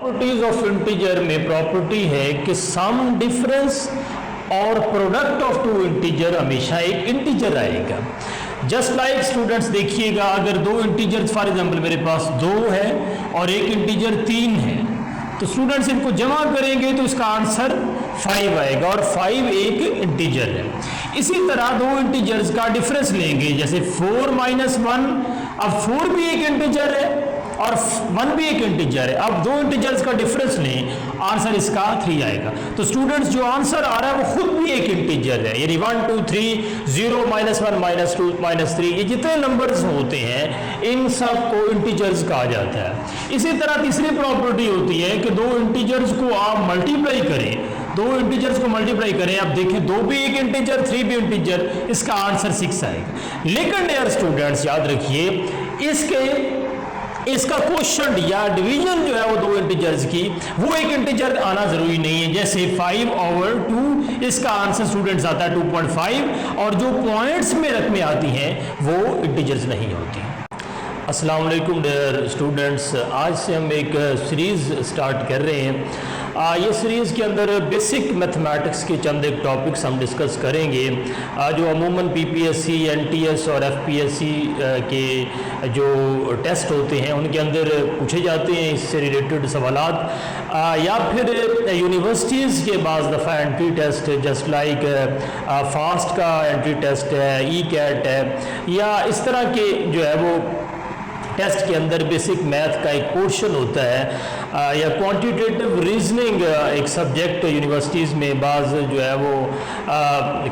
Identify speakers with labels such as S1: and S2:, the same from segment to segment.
S1: Properties of integer में property है कि सम डिफरेंस और प्रोडक्ट ऑफ टू इंटीजर हमेशा एक इंटीजर आएगा। जस्ट लाइक स्टूडेंट्स देखिएगा, अगर दो इंटीजर फॉर एग्जांपल मेरे पास 2 है और एक इंटीजर 3 है, तो स्टूडेंट्स इनको जमा करेंगे तो इसका आंसर 5 आएगा और 5 एक इंटीजर है। इसी तरह दो इंटीजर्स का डिफरेंस लेंगे, जैसे 4 - 1, अब 4 भी एक इंटीजर है और 1 भी एक इंटीजर है। अब दो इंटीजर्स का डिफरेंस लें, आंसर इसका 3 आएगा। तो स्टूडेंट्स जो आंसर आ रहा है वो खुद भी एक इंटीजर है, यानी 1 2 3 0 -1 -2 -3 ये जितने नंबर्स होते हैं इन सब को इंटीजर्स कहा जाता है। इसी तरह तीसरी प्रॉपर्टी होती है कि दो इंटीजर्स को आप मल्टीप्लाई करें, दो इंटीजर्स को मल्टीप्लाई करें, आप देखें 2 भी एक इंटीजर 3 भी इंटीजर, इसका आंसर 6 आएगा। लेकिन डियर स्टूडेंट्स याद रखिए इसका क्वोशंट या डिवीजन जो है वो दो इंटीजर्स की, वो एक इंटीजर आना जरूरी नहीं है। जैसे 5/2 इसका आंसर स्टूडेंट्स आता है 2.5 और जो पॉइंट्स में रकमें आती हैं वो इंटीजर्स नहीं होती। अस्सलाम वालेकुम डियर स्टूडेंट्स, आज से हम एक सीरीज़ स्टार्ट कर रहे हैं। ये सीरीज़ के अंदर बेसिक मैथमेटिक्स के चंद एक टॉपिक्स हम डिस्कस करेंगे जो अमूमन पीपीएससी, एनटीएस और एफपीएससी के जो टेस्ट होते हैं उनके अंदर पूछे जाते हैं, इससे रिलेटेड सवालात, या फिर यूनिवर्सिटीज़ के बाज़ दफ़ा entry test just like FAST का एंट्री टेस्ट है, ई-कैट है, या इस तरह के जो है वो टेस्ट के अंदर बेसिक मैथ का एक पोर्शन होता है, या क्वांटिटेटिव रीजनिंग एक सब्जेक्ट यूनिवर्सिटीज़ में बाज़ जो है वो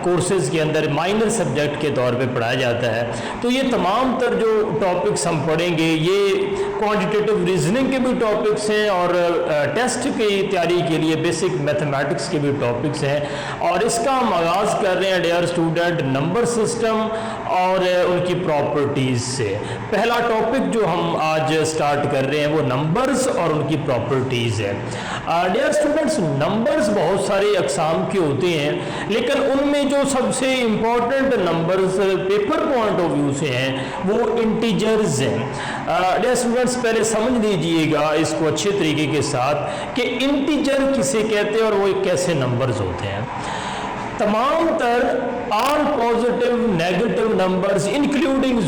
S1: कोर्सेज़ के अंदर माइनर सब्जेक्ट के तौर पे पढ़ाया जाता है। तो ये तमाम तर जो टॉपिक्स हम पढ़ेंगे ये क्वांटिटेटिव रीजनिंग के भी टॉपिक्स हैं और टेस्ट की तैयारी के लिए बेसिक मैथमेटिक्स के भी टॉपिक्स हैं। और इसका हम आगाज़ कर रहे हैं डियर स्टूडेंट नंबर सिस्टम और उनकी प्रॉपर्टीज़ से। पहला टॉपिक जो हम आज स्टार्ट कर रहे हैं वो नंबर्स और उनकी प्रॉपर्टीज़ है। डियर स्टूडेंट्स, नंबर्स बहुत सारे अक़साम के होते हैं, लेकिन उनमें जो सबसे important numbers paper point of view से हैं वो इंटीजर्स हैं। डियर स्टूडेंट्स, पहले समझ लीजिएगा इसको अच्छे तरीके के साथ कि इंटीजर किसे कहते हैं और वो कैसे नंबर्स होते हैं। तमाम तर all positive negative numbers including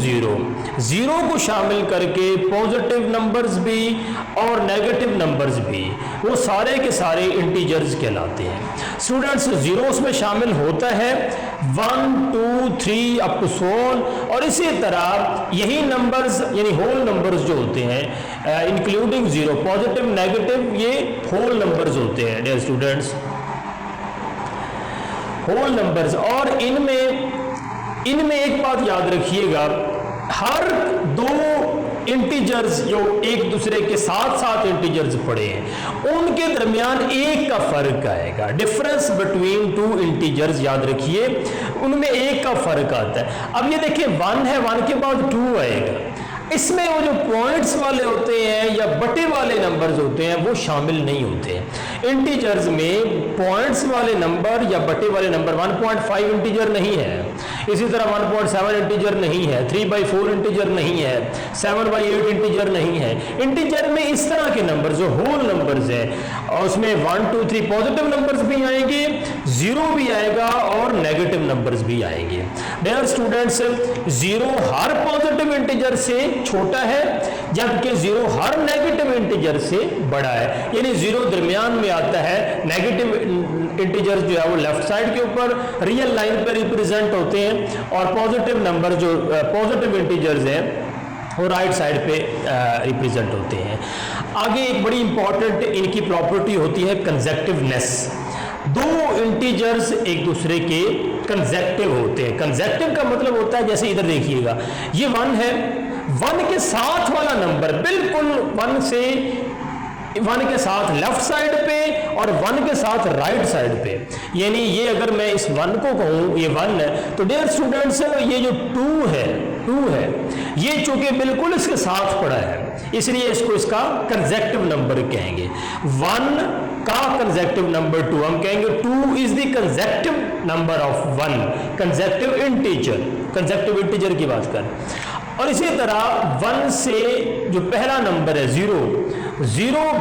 S1: zero को शामिल करके पॉजिटिव नंबर्स भी और नेगेटिव नंबर्स भी, वो सारे के सारे इंटीजर्स कहलाते हैं। स्टूडेंट्स, ज़ीरोस में शामिल होता है 1 2 3 अप टू सो ऑन, और इसी तरह यही नंबर्स यानी होल नंबर्स जो होते हैं इंक्लूडिंग ज़ीरो, पॉजिटिव नेगेटिव, ये होल नंबर्स होते हैं डियर स्टूडेंट्स, होल नंबर्स। और इनमें एक बात याद रखिएगा, हर दो इंटीजर्स जो एक दूसरे के साथ इंटीजर्स पड़े हैं उनके दरमियान एक का फर्क आएगा, डिफरेंस बिटवीन टू इंटीजर्स याद रखिए, उनमें एक का फर्क आता है। अब ये देखिए 1 है, 1 के बाद 2 आएगा, इसमें वो जो पॉइंट्स वाले होते हैं या बटे वाले नंबर्स होते हैं वो शामिल नहीं होते हैं। इंटीजर्स में पॉइंट्स वाले नंबर या बटे वाले नंबर 1.5 इंटीजर नहीं है, इसी तरह 1.7 इंटीजर नहीं है, 3/4 इंटीजर नहीं है, 7/8 इंटीजर नहीं है। इंटीजर में इस तरह के नंबर जो होल नंबर्स हैं और उसमें 1 2 3 पॉजिटिव नंबर्स भी आएंगे, 0 भी आएगा और नेगेटिव नंबर्स भी आएंगे। डियर स्टूडेंट्स, 0 हर पॉजिटिव इंटीजर से छोटा है जबकि 0 हर नेगेटिव इंटीजर से बड़ा है, यानी 0 दरमियान में आता है, नेगेटिव इंटीजर्स जो है वो लेफ्ट साइड के ऊपर रियल लाइन पर रिप्रेजेंट होते हैं और पॉजिटिव नंबर जो पॉजिटिव इंटीजर्स हैं वो राइट साइड पे रिप्रेजेंट होते हैं। आगे एक बड़ी इंपॉर्टेंट इनकी प्रॉपर्टी होती है कंसेक्टिवनेस। दो इंटीजर्स एक दूसरे के कंसेक्टिव होते हैं। कंसेक्टिव का मतलब होता है, जैसे इधर देखिएगा ये 1 है, 1 के साथ वाला नंबर बिल्कुल 1 के साथ लेफ्ट साइड पे और 1 के साथ राइट साइड पे, यानी ये अगर मैं इस 1 को कहूँ ये 1 है, तो डियर स्टूडेंट्स ये जो 2 है ये चूंकि बिल्कुल इसके साथ पड़ा है इसलिए इसको इसका कंसेक्टिव नंबर कहेंगे। 1 का कंसेक्टिव नंबर 2 हम कहेंगे 2 is the consecutive number of 1, consecutive integer की बात कर। और इसी तरह 1 से जो पहला नंबर है 0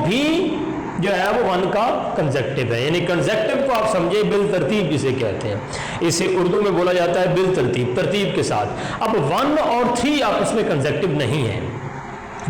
S1: भी जो है वो 1 का कंसेक्टिव है, यानी कंसेक्टिव को आप समझे बिल तरतीब जिसे कहते हैं, इसे उर्दू में बोला जाता है बिल तरतीब, तरतीब के साथ। अब 1 और 3 आपस में कंसेक्टिव नहीं है,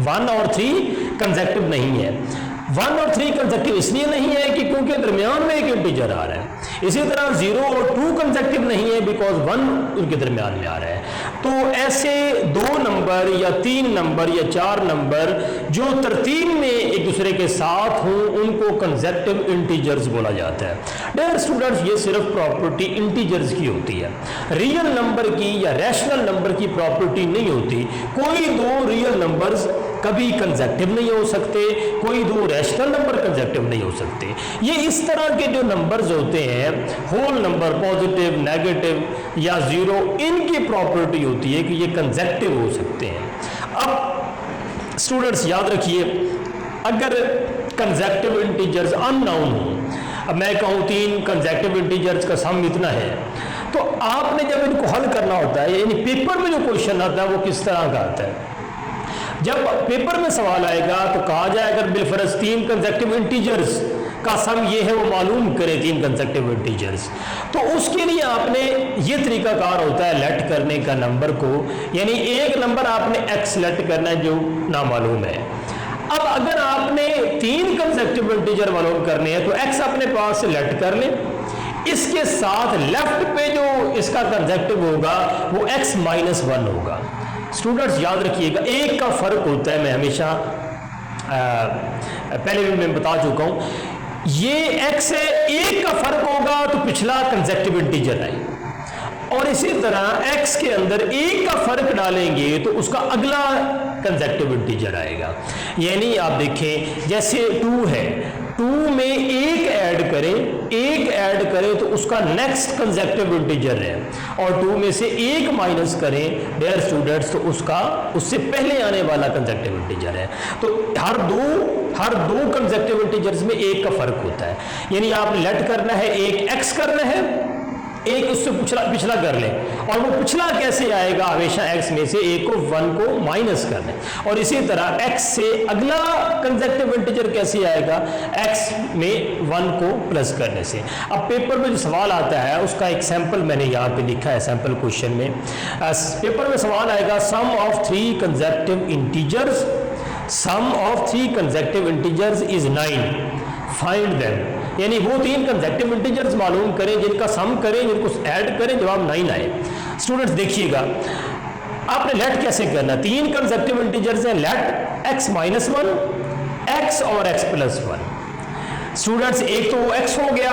S1: 1 और 3 कंसेक्टिव नहीं है। 1 और 3 कंसेक्टिव इसलिए नहीं है कि क्योंकि दरमियान में एक इंटीजर आ रहा है। इसी तरह 0 और 2 कंसेक्टिव नहीं है बिकॉज 1 उनके दरमियान में आ रहा है। तो ऐसे 2 नंबर या 3 नंबर या 4 नंबर जो तरतीब में एक दूसरे के साथ हों उनको कंसेक्टिव इंटीजर्स बोला जाता है। डियर स्टूडेंट्स, ये सिर्फ प्रॉपर्टी इंटीजर्स की होती है, रियल नंबर की या रैशनल नंबर की प्रॉपर्टी नहीं होती। कोई 2 रियल नंबर्स कभी कंसेक्टिव नहीं हो सकते, कोई 2 रैशनल नंबर कंसेक्टिव नहीं हो सकते। ये इस तरह के जो नंबर्स होते हैं, होल नंबर, पॉजिटिव, नेगेटिव या 0, इनकी प्रॉपर्टी होती है कि ये कंसेक्टिव हो सकते हैं। अब स्टूडेंट्स याद रखिए, अगर कंसेक्टिव इंटीजर्स अननोन हो, अब मैं कहूँ 3 कंसेक्टिव इंटीजर्स का सम इतना है, तो आपने जब इनको हल करना होता है, यानी पेपर में जो क्वेश्चन आता है वो किस तरह का आता है। जब पेपर में सवाल आएगा तो कहा जाएगा बिलफर्ज 3 कंसेक्टिव इंटीजर्स का सम ये है, वो मालूम करें 3 कंसेक्टिव इंटीजर्स। तो उसके लिए आपने ये तरीकाकार होता है लेट करने का नंबर को, यानी एक नंबर आपने x लेट करना है जो नामालूम है। अब अगर आपने 3 कंसेक्टिव इंटीजर मालूम करने हैं तो x अपने पास से लेट कर लें, इसके साथ लेफ्ट पे जो इसका कंसेक्टिव होगा वो x माइनस 1 होगा। स्टूडेंट्स याद रखिएगा, एक का फर्क होता है, मैं हमेशा पहले भी मैं बता चुका हूं, ये x है, एक का फर्क होगा तो पिछला कंसेक्टिव इंटीजर है, और इसी तरह x के अंदर एक का फर्क डालेंगे तो उसका अगला कंसेक्टिव इंटीजर आएगा। यानी आप देखें जैसे 2 है, 2 में एक ऐड करें तो उसका नेक्स्ट कंसेक्टिव इंटीजर है, और 2 में से एक माइनस करें डियर स्टूडेंट्स तो उसका उससे पहले आने वाला कंसेक्टिव इंटीजर है। तो हर दो कंसेक्टिव इंटीजर्स में एक का फर्क होता है, यानी आपने लेट करना है, एक x करना है, एक उससे पिछला कर ले, और वो पिछला कैसे आएगा, हमेशा x में से एक को 1 को माइनस कर ले, और इसी तरह x से अगला कंसेक्टिव इंटीजर कैसे आएगा, x में 1 को प्लस करने से। अब पेपर में जो सवाल आता है उसका एक सैंपल मैंने यहाँ पे लिखा है, सैंपल क्वेश्चन में पेपर में सवाल आएगा, sum of 3 consecutive integers, sum of 3 consecutive integers is 9, find them. यानी वो 3 कंसेक्टिव इंटीजर्स मालूम करें जिनका सम करें, जिनको ऐड करें, जवाब 9 आए। स्टूडेंट्स देखिएगा, आपने लेट कैसे करना, 3 कंसेक्टिव इंटीजर्स हैं, लेट x माइनस 1, x और x प्लस 1। स्टूडेंट्स एक तो वो x हो गया,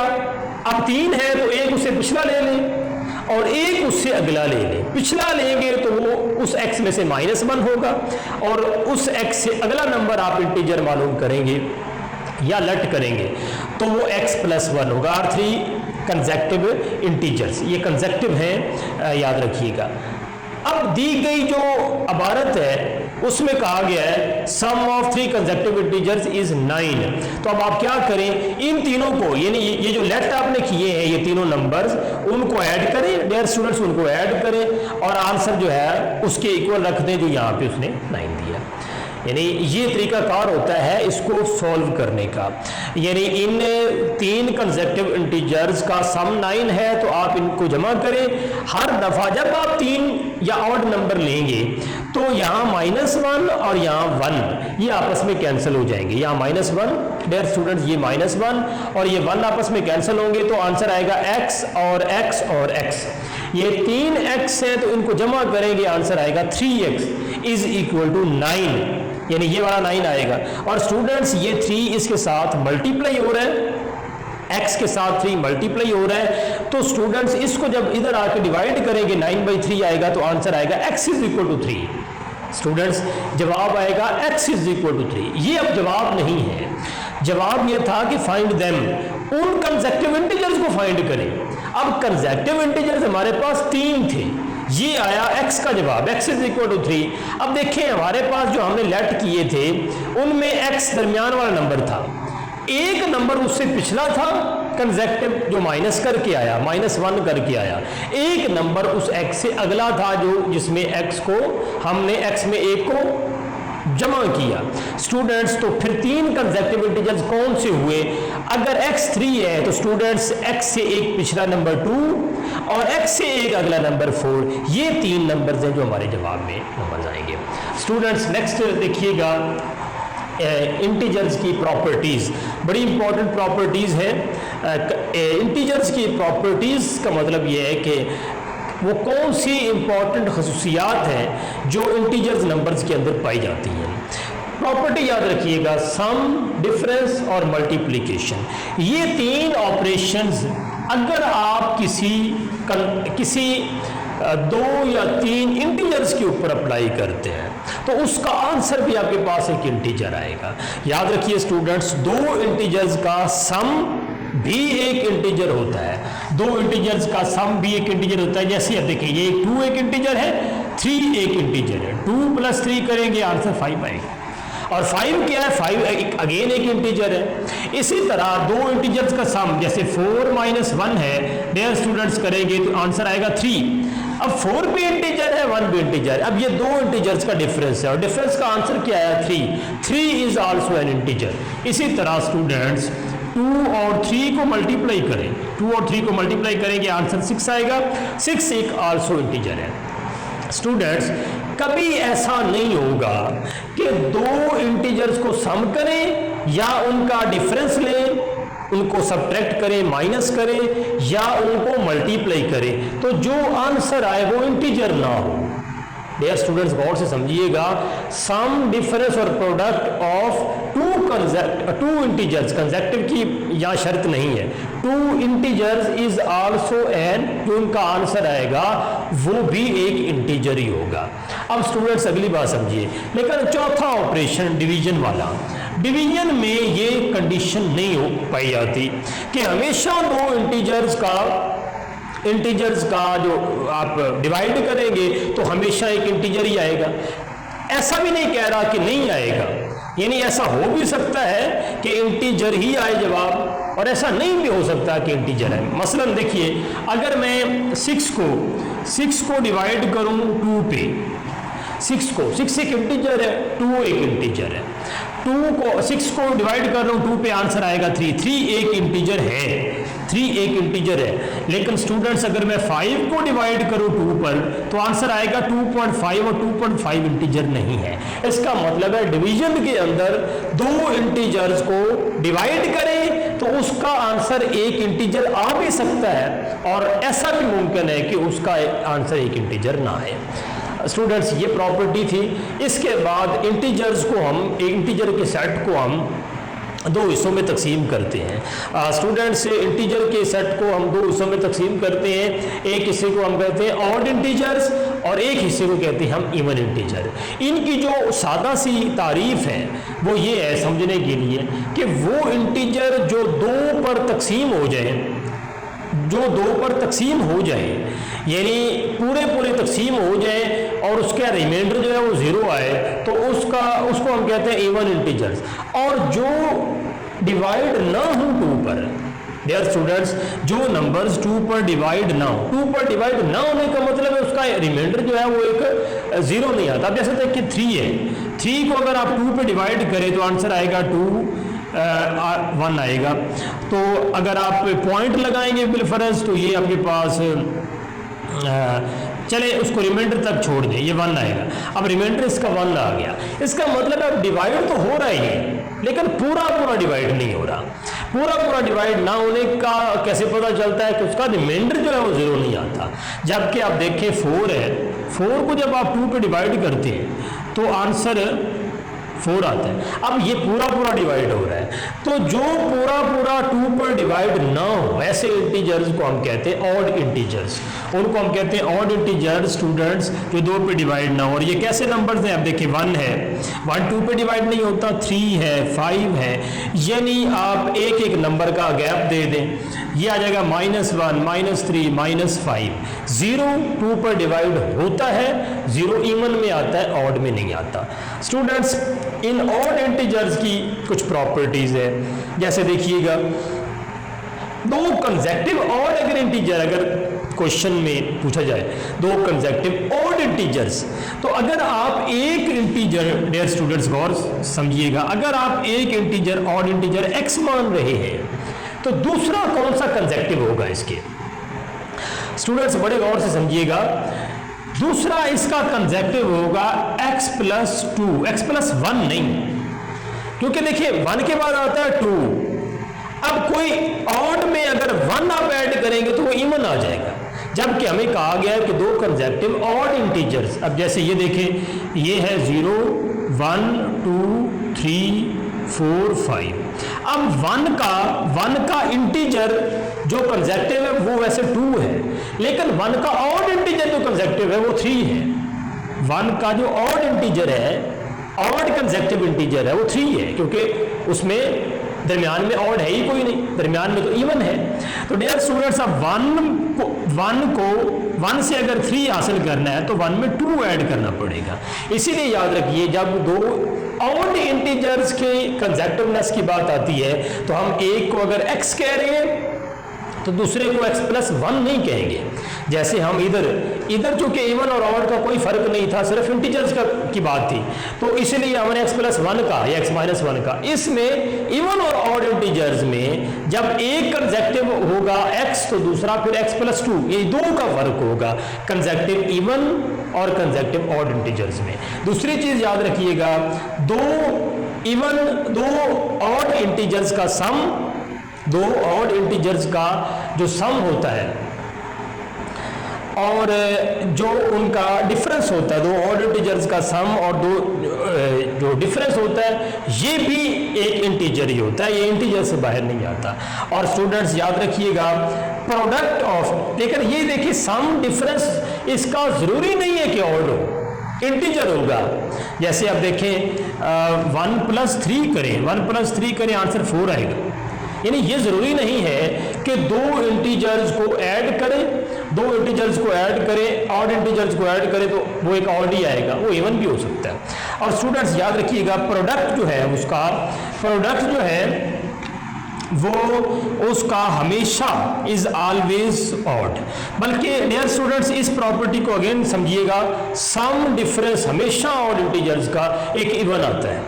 S1: अब 3 है तो एक उससे पिछला ले लें और एक उससे अगला ले लें। पिछला लेंगे तो वो उस x में से -1 होगा, और उस x से अगला नंबर आप इंटीजर मालूम करेंगे या लेट करेंगे तो वो x प्लस 1 होगा। और 3 कंसेक्टिव इंटीजर्स, ये कंसेक्टिव हैं, याद रखिएगा। अब दी गई जो इबारत है उसमें कहा गया है sum of 3 consecutive integers is 9। तो अब आप क्या करें, इन तीनों को, यानी ये जो लेट आपने किए हैं ये तीनों नंबर्स, उनको ऐड करें डियर स्टूडेंट्स, उनको ऐड करें और आंसर जो है उसके इक्वल रख दें जो यहाँ पे उसने 9 दिया। यानी ये तरीकाकार होता है इसको सॉल्व करने का। यानी इन 3 कंसेक्टिव इंटीजर्स का सम 9 है तो आप इनको जमा करें। हर दफा जब आप 3 या ऑड नंबर लेंगे तो यहाँ -1 और यहाँ 1 ये आपस में कैंसिल हो जाएंगे। यहाँ -1 डियर स्टूडेंट्स, ये -1 और ये 1 आपस में कैंसिल होंगे तो आंसर आएगा x और x और x। ये 3x है तो इनको जमा करेंगे, आंसर आएगा 3x इज इक्वल टू 9, यानी ये वाला 9 आएगा। और स्टूडेंट्स ये 3 इसके साथ मल्टीप्लाई हो रहा है, x के साथ 3 मल्टीप्लाई हो रहा है, तो स्टूडेंट्स इसको जब इधर आके डिवाइड करेंगे 9/3 आएगा तो आंसर आएगा x is equal to 3। Students जवाब आएगा x इज इक्वल टू 3। ये अब जवाब नहीं है, जवाब ये था कि फाइंड देम, उन कंसेक्टिव इंटीजर्स को फाइंड करें। अब कंसेक्टिव इंटीजर्स हमारे पास 3 थे, ये आया x का जवाब, x इज इक्वल टू 3। अब देखें हमारे पास जो हमने लेट किए थे उनमें x दरमियान वाला नंबर था, एक नंबर उससे पिछला था कंसेक्टिव जो माइनस करके आया, -1 करके आया, एक नंबर उस x से अगला था जो जिसमें x को हमने x में 1 को जमा किया स्टूडेंट्स, तो फिर 3 कंसेक्टिव इंटीजर्स कौन से हुए? अगर x 3 है तो स्टूडेंट्स x से एक पिछला नंबर 2 और x से एक अगला नंबर 4, ये 3 नंबर्स हैं जो हमारे जवाब में नंबर्स आएंगे। स्टूडेंट्स नेक्स्ट देखिएगा इंटीजर्स की प्रॉपर्टीज़, बड़ी इंपॉर्टेंट प्रॉपर्टीज़ है। इंटीजर्स की प्रॉपर्टीज़ का मतलब ये है कि वो कौन सी इंपॉर्टेंट खसूसियात हैं जो इंटीजर्स नंबर्स के अंदर पाई जाती हैं। प्रॉपर्टी याद रखिएगा, सम, डिफरेंस और मल्टीप्लिकेशन, ये 3 ऑपरेशंस अगर आप किसी 2 या 3 इंटीजर्स के ऊपर अप्लाई करते हैं तो उसका आंसर भी आपके पास एक इंटीजर आएगा। याद रखिए स्टूडेंट्स, 2 इंटीजर्स का सम भी एक इंटीजर होता है, 2 इंटीजर्स का सम भी एक इंटीजर होता है। जैसे अब देखिए, ये 2 एक इंटीजर है, 3 एक इंटीजर है, 2 + 3 करेंगे आंसर 5 आएगा। और 5 क्या है? 5 अगेन एक इंटीजर है। इसी तरह 2 इंटीजर्स का सम जैसे 4 - 1 है, डियर स्टूडेंट्स करेंगे तो आंसर आएगा 3। अब 4 भी इंटीजर है, 1 भी इंटीजर है। अब ये 2 इंटीजर्स का डिफरेंस है और डिफरेंस का आंसर क्या आया? 3 इज आल्सो एन इंटीजर। इसी तरह स्टूडेंट्स 2 और 3 को मल्टीप्लाई करें, 2 और 3 को मल्टीप्लाई करेंगे आंसर 6 आएगा। 6 एक आल्सो इंटीजर है। स्टूडेंट्स कभी ऐसा नहीं होगा कि 2 इंटीजर्स को सम करें या उनका डिफरेंस लें, उनको सब्ट्रैक्ट करें, माइनस करें या उनको मल्टीप्लाई करें तो जो आंसर आए वो इंटीजर ना हो। डियर स्टूडेंट्स गौर से समझिएगा, सम, डिफरेंस और प्रोडक्ट ऑफ 2 इंटीजर्स, कंसेक्टिव की यहाँ शर्त नहीं है, 2 इंटीजर्स इज आल्सो एन, जो उनका आंसर आएगा वो भी एक इंटीजर ही होगा। अब स्टूडेंट्स अगली बात समझिए, लेकिन चौथा ऑपरेशन डिवीजन वाला, डिवीजन में ये कंडीशन नहीं हो पाई जाती कि हमेशा 2 इंटीजर्स का जो आप डिवाइड करेंगे तो हमेशा एक इंटीजर ही आएगा। ऐसा भी नहीं कह रहा कि नहीं आएगा, यानी ऐसा हो भी सकता है कि इंटीजर ही आए जवाब और ऐसा नहीं भी हो सकता कि इंटीजर है। मसलन देखिए, अगर मैं 6 को डिवाइड करूं 2 पे, 6 एक इंटीजर है, 2 एक इंटीजर है, 6 को डिवाइड कर रहा हूं 2 पे आंसर आएगा 3 एक इंटीजर है, 3 एक इंटीजर है। लेकिन स्टूडेंट्स अगर मैं 5 को डिवाइड करूं 2 पर तो आंसर आएगा 2.5 और 2.5 इंटीजर नहीं है। इसका मतलब है डिवीजन के अंदर 2 इंटीजर्स को डिवाइड करें तो उसका आंसर एक इंटीजर आ भी सकता है और ऐसा भी मुमकिन है कि उसका आंसर एक इंटीजर ना आए। स्टूडेंट्स ये प्रॉपर्टी थी। इसके बाद इंटीजर्स को हम, इंटीजर के सेट को हम 2 हिस्सों में तकसीम करते हैं। स्टूडेंट्स इंटीजर के सेट को हम 2 हिस्सों में तकसीम करते हैं। एक हिस्से को हम कहते हैं ऑड इंटीजर्स और एक हिस्से को कहते हैं हम इवन इंटीजर। इनकी जो सादा सी तारीफ है वो ये है समझने के लिए कि वो इंटीजर जो 2 पर तकसीम हो जाए, यानी पूरे तकसीम हो जाए और उसका रिमाइंडर जो है वो 0 आए तो उसको हम कहते हैं इवन इंटीजर्स। और जो डिवाइड ना हो 2 पर, डियर स्टूडेंट्स, जो नंबर्स 2 पर डिवाइड ना हो, 2 पर डिवाइड ना होने का मतलब है उसका रिमाइंडर जो है वो एक 0 नहीं आता। अब जैसे देखिए 3 है, 3 को अगर आप 2 पे डिवाइड करें तो आंसर आएगा 1 आएगा। तो अगर आप पॉइंट लगाएंगे बिलफरज तो ये आपके पास चले उसको रिमाइंडर तक छोड़ दें, ये 1 आएगा। अब रिमाइंडर इसका 1 आ गया, इसका मतलब अब डिवाइड तो हो रहा ही है लेकिन पूरा डिवाइड नहीं हो रहा। पूरा डिवाइड ना होने का कैसे पता चलता है कि उसका रिमाइंडर जो है वो 0 नहीं आता। जबकि आप देखें 4 है, 4 को जब आप 2 पे डिवाइड करते हैं तो आंसर 4 आता है। अब ये पूरा डिवाइड हो रहा है, तो जो पूरा 2 पर डिवाइड ना हो ऐसे इंटीजर्स को हम कहते हैं ऑड इंटीजर्स। उनको हम कहते हैं ऑड इंटीजर्स स्टूडेंट्स जो 2 पे डिवाइड ना हो। और ये कैसे नंबर्स हैं? अब देखिए 1 है, 1 2 पे डिवाइड नहीं होता, 3 है, 5 है, यानी आप एक नंबर का गैप दे दें, ये आ जाएगा -1 -3 -5। 0 2 पर डिवाइड होता है, 0 इवन में आता है, ऑड में नहीं आता। स्टूडेंट्स इन ऑड इंटीजर्स की कुछ प्रॉपर्टीज है, जैसे देखिएगा दो कंसेक्टिव ऑड अगर इंटीजर, अगर क्वेश्चन में पूछा जाए दो कंसेक्टिव ऑड इंटीजर्स, तो अगर आप एक इंटीजर, डियर स्टूडेंट्स गौर समझिएगा, अगर आप एक इंटीजर ऑड इंटीजर x मान रहे हैं तो दूसरा कौन सा कंसेक्टिव होगा इसके? स्टूडेंट्स बड़े गौर से समझिएगा, दूसरा इसका कंसेक्टिव होगा x प्लस 2, x प्लस 1 नहीं, क्योंकि देखिए 1 के बाद आता है 2। अब कोई ऑड में अगर 1 आप ऐड करेंगे तो वो इवन आ जाएगा, जबकि हमें कहा गया है कि दो कंसेक्टिव ऑड इंटीजर्स। अब जैसे ये देखें, ये है 0 1 2 3 4 5। अब 1 का इंटीजर जो कंसेक्टिव है वो वैसे 2 है, लेकिन 1 का ऑड इंटीजर जो कंसेक्टिव है वो 3 है। 1 का जो ऑड इंटीजर है, ऑड कंसेक्टिव इंटीजर है वो 3 है, क्योंकि उसमें दरमियान में ऑड है ही कोई नहीं, दरमियान में तो इवन है। तो डियर स्टूडेंट्स, अब 1 से अगर 3 हासिल करना है तो 1 में 2 ऐड करना पड़ेगा। इसीलिए याद रखिए, जब दो ऑड इंटीजर्स के कंसेक्टिवनेस की बात आती है तो हम एक को अगर x कह रहे हैं तो दूसरे को x प्लस 1 नहीं कहेंगे। जैसे हम इधर चूंकि इवन और ऑड का कोई फर्क नहीं था, सिर्फ इंटीजर्स की बात थी, तो इसलिए हमने x प्लस 1 का या x माइनस 1 का। इसमें इवन और ऑड इंटीजर्स में जब एक कंसेक्टिव होगा x तो दूसरा फिर x प्लस 2, ये दो का फर्क होगा कंसेक्टिव इवन और कंसेक्टिव ऑड इंटीजर्स में। दूसरी चीज याद रखिएगा, दो ऑड इंटीजर्स का सम, दो ऑड इंटीजर्स का जो सम होता है और जो उनका डिफरेंस होता है, दो ऑड इंटीजर्स का सम और जो डिफरेंस होता है, ये भी एक इंटीजर ही होता है, ये इंटीजर से बाहर नहीं आता। और स्टूडेंट्स याद रखिएगा, प्रोडक्ट ऑफ, लेकिन ये देखिए सम डिफरेंस इसका जरूरी नहीं है कि ऑड हो, इंटीजर होगा। जैसे आप देखें 1 प्लस 3 करें, 1 प्लस 3 करें, आंसर 4 आएगा। यानी ये जरूरी नहीं है कि दो इंटीजर्स को ऐड करें, ऑड इंटीजर्स को ऐड करें तो वो एक ऑड ही आएगा, वो इवन भी हो सकता है। और स्टूडेंट्स याद रखिएगा, प्रोडक्ट जो है वो उसका हमेशा इज ऑलवेज ऑड। बल्कि डियर स्टूडेंट्स, इस प्रॉपर्टी को अगेन समझिएगा, सम डिफरेंस हमेशा ऑड इंटीजर्स का एक इवन आता है।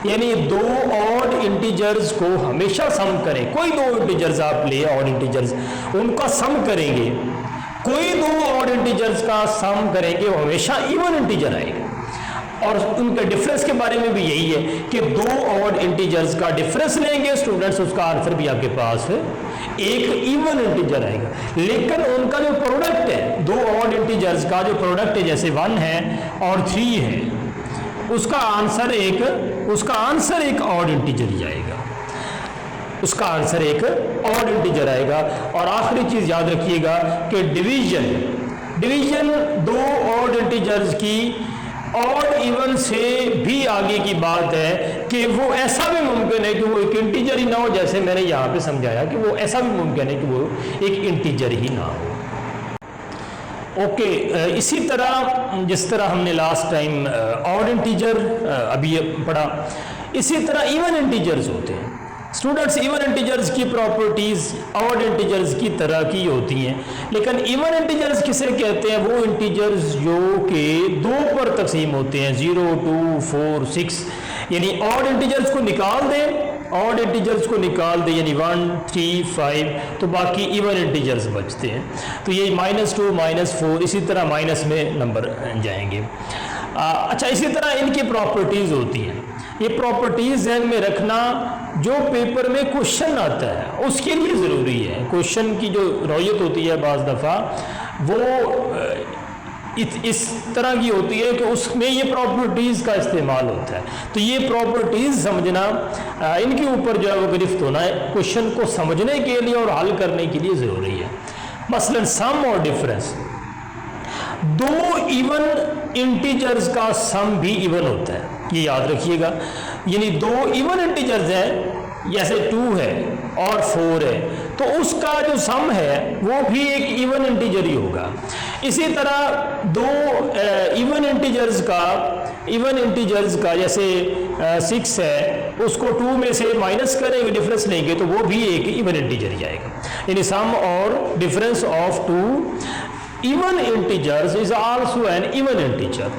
S1: यानी दो ऑड इंटीजर्स को हमेशा सम करें, कोई दो इंटीजर्स आप ले, ऑड इंटीजर्स, उनका सम करेंगे, कोई दो ऑड इंटीजर्स का सम करेंगे, वो हमेशा इवन इंटीजर आएगा। और उनके डिफरेंस के बारे में भी यही है कि दो ऑड इंटीजर्स का डिफरेंस लेंगे स्टूडेंट्स, उसका आंसर भी आपके पास है एक इवन इंटीजर आएगा। लेकिन उनका जो प्रोडक्ट है, दो ऑड इंटीजर्स का जो प्रोडक्ट है, जैसे 1 है और 3 है, उसका आंसर एक ऑड इंटीजर ही आएगा, उसका आंसर एक ऑड इंटीजर आएगा। और आखिरी चीज याद रखिएगा कि डिवीजन दो ऑड इंटीजर्स की ऑड इवन से भी आगे की बात है कि वो ऐसा भी मुमकिन है कि वो एक इंटीजर ही ना हो, जैसे मैंने यहाँ पे समझाया कि वो ऐसा भी मुमकिन है कि वो एक इंटीजर ही ना हो। ओके, इसी तरह जिस तरह हमने लास्ट टाइम ऑड इंटीजर अभी पढ़ा, इसी तरह इवन इंटीजर्स होते हैं। स्टूडेंट्स, इवन इंटीजर्स की प्रॉपर्टीज ऑड इंटीजर्स की तरह की होती हैं, लेकिन इवन इंटीजर्स किसे कहते हैं? वो इंटीजर्स जो कि 2 पर तकसीम होते हैं, 0 2 4 6। यानी ऑड इंटीजर्स को निकाल दें, यानी 1 3 5, तो बाकी इवन इंटीजर्स बचते हैं। तो ये -2 -4 इसी तरह माइनस में नंबर जाएंगे। अच्छा, इसी तरह इनकी प्रॉपर्टीज होती हैं। ये प्रॉपर्टीज ध्यान में रखना, जो पेपर में क्वेश्चन आता है उसके लिए ज़रूरी है। क्वेश्चन की जो रौयत होती है बाज़ दफ़ा वो इस तरह की होती है कि उसमें ये प्रॉपर्टीज़ का इस्तेमाल होता है। तो ये प्रॉपर्टीज़ समझना, इनके ऊपर जो है वो गिरफ्त होना है क्वेश्चन को समझने के लिए और हल करने के लिए ज़रूरी है। मसलन सम और डिफरेंस, दो इवन इंटीजर्स का सम भी इवन होता है, ये याद रखिएगा। यानी दो इवन इंटीजर्स हैं, जैसे 2 है और 4 है, तो उसका जो सम है वो भी एक इवन इंटीजर ही होगा। इसी तरह दो इवन इंटीजर्स का जैसे 6 है उसको 2 में से माइनस करेंगे, डिफरेंस लेंगे तो वो भी एक इवन इंटीजर ही आएगा। यानी सम और difference of two even integers is also an even integer.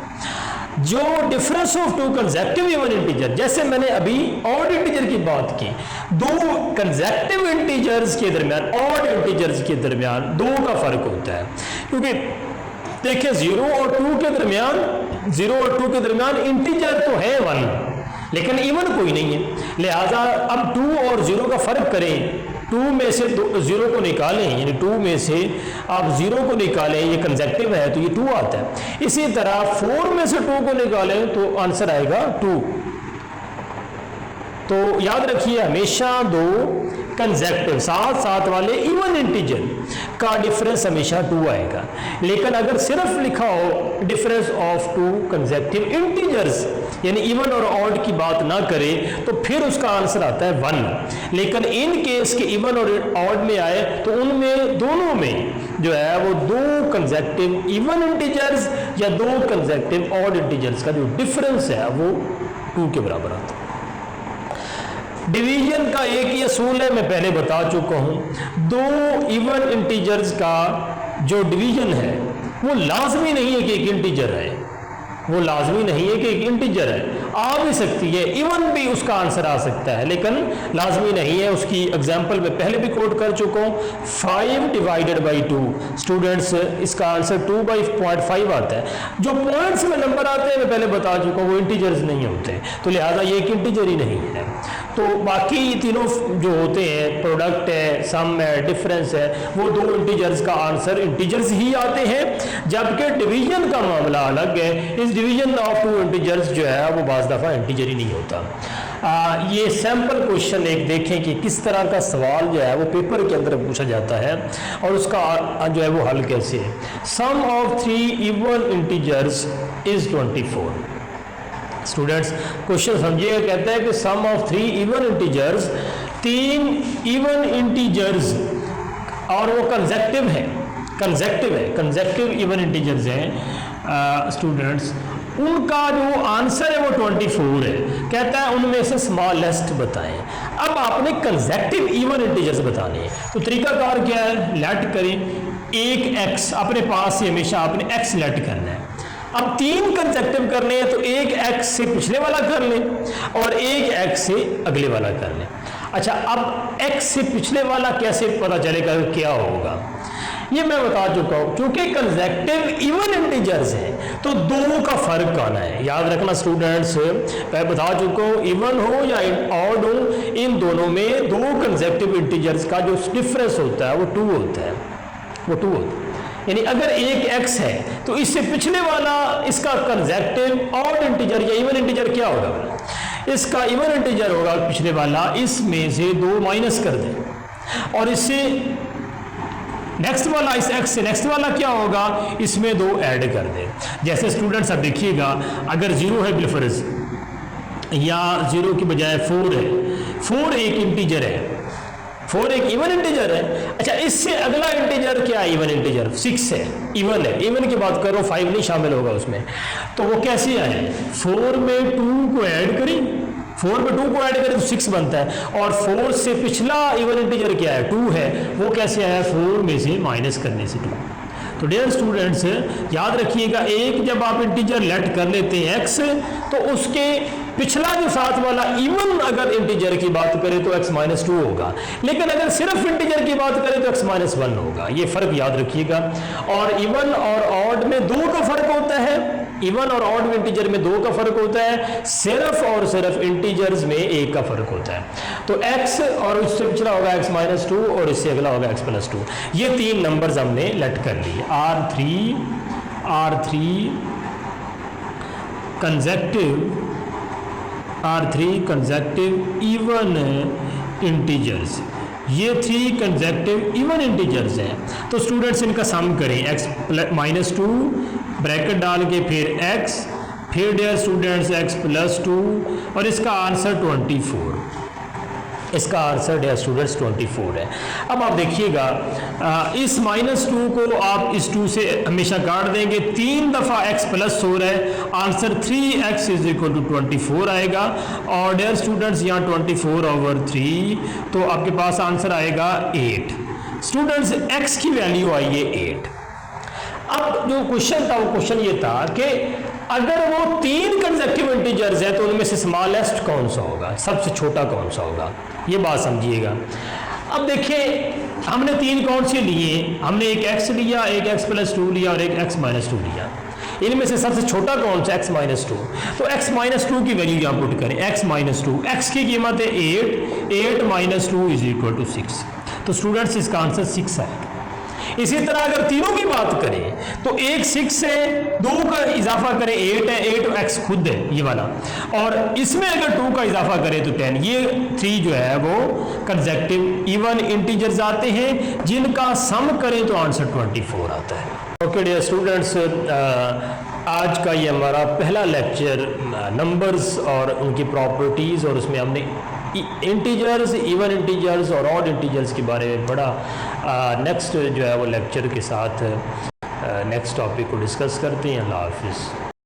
S1: जो difference of two consecutive even integer, जैसे मैंने अभी ऑड इंटीजर की बात की, दो कंसेक्टिव इंटीजर्स के दरमियान, ऑड इंटीजर्स के दरमियान दो का फर्क होता है, क्योंकि देखिए 0 और 2 के दरमियान, 0 और 2 के दरमियान इंटीजर तो है 1, लेकिन इवन कोई नहीं है। लिहाजा अब 2 और 0 का फर्क करें, 2 में से 0 को निकालें, यानी 2 में से आप 0 को निकालें, ये कंसेक्टिव है तो ये 2 आता है। इसी तरह 4 में से 2 को निकालें तो आंसर आएगा 2। तो याद रखिए हमेशा दो कंसेक्टिव साथ साथ वाले इवन इंटीजर का डिफरेंस हमेशा 2 आएगा। लेकिन अगर सिर्फ लिखा हो difference of two consecutive integers, यानी इवन और ऑड की बात ना करें, तो फिर उसका आंसर आता है 1। लेकिन इन केस के इवन और ऑड में आए तो उनमें दोनों में जो है वो दो कंसेक्टिव इवन इंटीजर्स या दो कंसेक्टिव ऑड इंटीजर्स का जो डिफरेंस है वो 2 के बराबर आता है। डिवीजन का एक ही असूल है, मैं पहले बता चुका हूं, दो इवन इंटीजर्स का जो डिवीजन है वो लाजमी नहीं है कि एक इंटीजर है, वो लाजमी नहीं है कि एक इंटीजर है, आ भी सकती है, इवन भी उसका आंसर आ सकता है, लेकिन लाजमी नहीं है। उसकी एग्जांपल मैं पहले भी कोट कर चुका हूँ, 5 डिवाइडेड बाई 2 स्टूडेंट्स, इसका आंसर 2/0.5 आता है। जो पॉइंट्स में नंबर आते हैं मैं पहले बता चुका हूँ वो इंटीजर्स नहीं होते, तो लिहाजा ये एक इंटीजर ही नहीं है। तो बाकी तीनों जो होते हैं, प्रोडक्ट है, सम है, डिफरेंस है, वो दो इंटीजर्स का आंसर इंटीजर्स ही आते हैं। जबकि डिवीजन का मामला अलग है, इस डिवीजन ऑफ टू इंटीजर्स जो है वो बाज़ दफ़ा इंटीजर ही नहीं होता। ये सैम्पल क्वेश्चन एक देखें कि किस तरह का सवाल जो है वो पेपर के अंदर पूछा जाता है और उसका जो है वो हल कैसे है। Sum of 3 even integers is 24। Students question समझिएगा, कहता है कि sum of 3 even integers, 3 even integers और वो कंसेक्टिव है, कंसेक्टिव इवन इंटीजर्स हैं स्टूडेंट्स, उनका जो आंसर है वो 24 है। कहता है उनमें से स्मॉलेस्ट बताएं। अब आपने कंसेक्टिव इवन इंटीजर्स बताने हैं, तो तरीकाकार क्या है, लेट करें एक x, अपने पास से हमेशा आपने x लेट करना है। अब 3 कंसेक्टिव करने हैं तो एक x से पिछले वाला कर लें और एक x से अगले वाला कर लें। अच्छा, अब x से पिछले वाला कैसे पता चलेगा क्या होगा, ये मैं बता चुका हूं। क्योंकि कंसेक्टिव इवन इंटीजर्स है तो दो का फर्क आना है, याद रखना स्टूडेंट्स, मैं बता चुका हूं, इवन हो या ऑड हो, इन दोनों में दो कंसेक्टिव इंटीजर्स का जो डिफरेंस होता है वो 2 होता है, वो 2 होता है। यानी अगर एक x है तो इससे पिछले वाला इसका कंसेक्टिव ऑड इंटीजर या इवन इंटीजर क्या होगा, इसका इवन इंटीजर होगा पिछले वाला, इसमें से 2 माइनस कर दें और इससे नेक्स्ट वाला, इस x से नेक्स्ट वाला क्या होगा, इसमें 2 ऐड कर दें। जैसे स्टूडेंट्स अब देखिएगा, अगर 0 है बिलफर्ज या 0 की बजाय 4 है, 4 एक इंटीजर है, 4 एक इवन इंटीजर है। अच्छा, इससे अगला इंटीजर क्या है, इवन इंटीजर 6 है, इवन है, इवन की बात करो, 5 नहीं शामिल होगा उसमें, तो वो कैसे आए, 4 में 2 को ऐड करें, 4 में 2 को ऐड करें तो 6 बनता है, और 4 से पिछला इवन इंटीजर क्या है, 2 है, वो कैसे आया, 4 में से माइनस करने से 2। तो डियर स्टूडेंट्स याद रखिएगा, एक जब आप इंटीजर लेट कर लेते हैं x, तो उसके पिछला जो साथ वाला इवन अगर इंटीजर की बात करें तो x माइनस 2 होगा, लेकिन अगर सिर्फ इंटीजर की बात करें तो x माइनस 1 होगा। ये फर्क याद रखिएगा। और इवन और ऑड में 2 का फर्क होता है, इवन और ऑड इंटीजर में 2 का फर्क होता है, सिर्फ और सिर्फ इंटीजर्स में 1 का फर्क होता है। तो x और उससे पिछला होगा x माइनस 2 और इससे अगला होगा x प्लस 2। ये 3 नंबर्स हमने लेट कर लिए, R3 कंसेक्टिव इवन इंटीजर्स, ये 3 कंसेक्टिव इवन इंटीजर्स हैं। तो स्टूडेंट्स इनका सम करें, x माइनस 2 ब्रैकेट डाल के फिर x, फिर डियर स्टूडेंट्स x प्लस 2 और इसका आंसर 24। इसका आंसर है स्टूडेंट्स 24 है। अब आप देखिएगा इस -2 को आप इस 2 से हमेशा काट देंगे, 3 दफ़ा x प्लस हो रहा है, answer 3x is equal to 24 आएगा। और डियर स्टूडेंट्स यहाँ 24/3, तो आपके पास आंसर आएगा 8। स्टूडेंट्स x की वैल्यू आई है 8। अब जो क्वेश्चन था वो क्वेश्चन ये था कि अगर वो 3 कंसेक्टिव इंटीजर्स हैं तो उनमें से स्मॉलेस्ट कौन सा होगा, सबसे छोटा कौन सा होगा, ये बात समझिएगा। अब देखिए हमने 3 कौन से लिए, हमने एक x लिया, एक x प्लस 2 लिया और एक x माइनस 2 लिया। इनमें से सबसे छोटा कौन सा, x माइनस 2। तो x माइनस 2 की वैल्यू यहाँ पुट करें, x माइनस 2, x की कीमत है 8, 8 माइनस 2 इज इक्वल टू 6। तो स्टूडेंट्स इसका आंसर 6 है। इसी तरह अगर तीनों की बात करें तो एक 6 से 2 का इजाफा करें 8 है, 8 x खुद है ये वाला, और इसमें अगर 2 का इजाफा करें तो 10। ये 3 जो है वो कंसेक्टिव इवन इंटीजर्स आते हैं जिनका सम करें तो आंसर 24 आता है। ओके डियर स्टूडेंट्स, आज का ये हमारा पहला लेक्चर नंबर्स और उनकी प्रॉपर्टीज़, और उसमें हमने इंटीजर्स, इवन इंटीजर्स और ऑड इंटीजर्स के बारे में पढ़ा। नेक्स्ट जो है वो लेक्चर के साथ नेक्स्ट टॉपिक को डिस्कस करते हैं। अल्लाह हाफिज़।